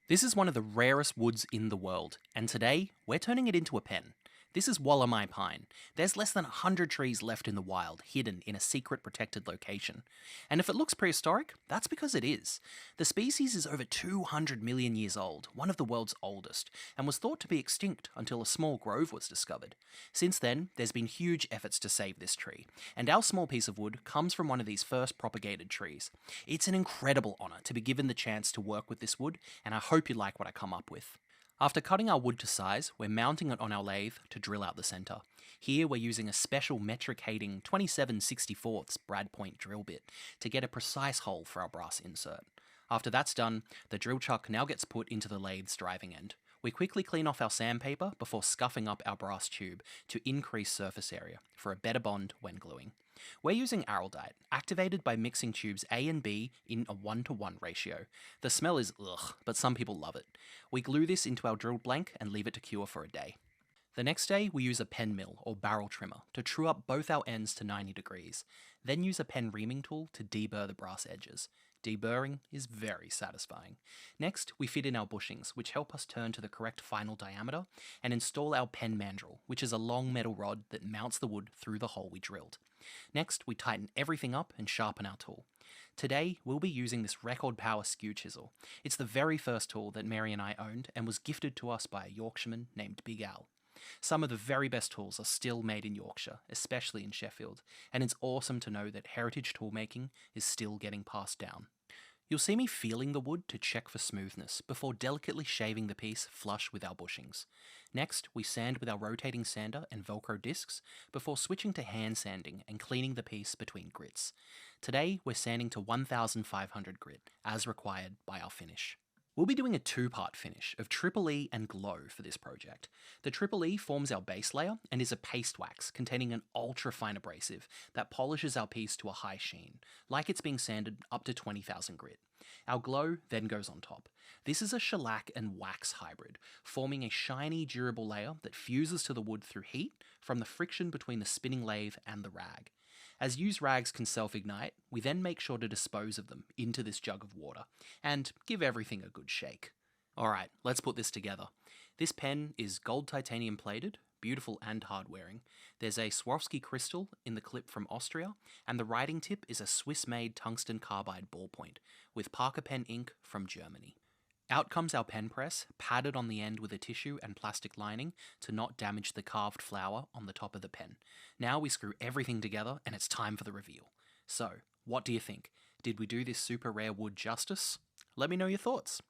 This is one of the rarest woods in the world, and today we're turning it into a pen. This is Wollemi pine. There's less than 100 trees left in the wild, hidden in a secret protected location. And if it looks prehistoric, that's because it is. The species is over 200 million years old, one of the world's oldest, and was thought to be extinct until a small grove was discovered. Since then, there's been huge efforts to save this tree, and our small piece of wood comes from one of these first propagated trees. It's an incredible honour to be given the chance to work with this wood, and I hope you like what I come up with. After cutting our wood to size, we're mounting it on our lathe to drill out the centre. Here we're using a special metric hating 27/64 brad point drill bit to get a precise hole for our brass insert. After that's done, the drill chuck now gets put into the lathe's driving end. We quickly clean off our sandpaper before scuffing up our brass tube to increase surface area for a better bond when gluing. We're using araldite, activated by mixing tubes A and B in a 1:1 ratio. The smell is ugh, but some people love it. We glue this into our drilled blank and leave it to cure for a day. The next day, we use a pen mill or barrel trimmer to true up both our ends to 90 degrees, then use a pen reaming tool to deburr the brass edges. Deburring is very satisfying. Next, we fit in our bushings, which help us turn to the correct final diameter, and install our pen mandrel, which is a long metal rod that mounts the wood through the hole we drilled. Next, we tighten everything up and sharpen our tool. Today, we'll be using this record power skew chisel. It's the very first tool that Mary and I owned and was gifted to us by a Yorkshireman named Big Al. Some of the very best tools are still made in Yorkshire, especially in Sheffield, and it's awesome to know that heritage toolmaking is still getting passed down. You'll see me feeling the wood to check for smoothness before delicately shaving the piece flush with our bushings. Next, we sand with our rotating sander and Velcro discs before switching to hand sanding and cleaning the piece between grits. Today, we're sanding to 1500 grit, as required by our finish. We'll be doing a two-part finish of Triple E and Glow for this project. The Triple E forms our base layer and is a paste wax containing an ultra-fine abrasive that polishes our piece to a high sheen, like it's being sanded up to 20,000 grit. Our Glow then goes on top. This is a shellac and wax hybrid, forming a shiny, durable layer that fuses to the wood through heat from the friction between the spinning lathe and the rag. As used rags can self-ignite, we then make sure to dispose of them into this jug of water, and give everything a good shake. Alright, let's put this together. This pen is gold titanium plated, beautiful and hard-wearing. There's a Swarovski crystal in the clip from Austria, and the writing tip is a Swiss-made tungsten carbide ballpoint, with Parker pen ink from Germany. Out comes our pen press, padded on the end with a tissue and plastic lining to not damage the carved flower on the top of the pen. Now we screw everything together and it's time for the reveal. So, what do you think? Did we do this super rare wood justice? Let me know your thoughts.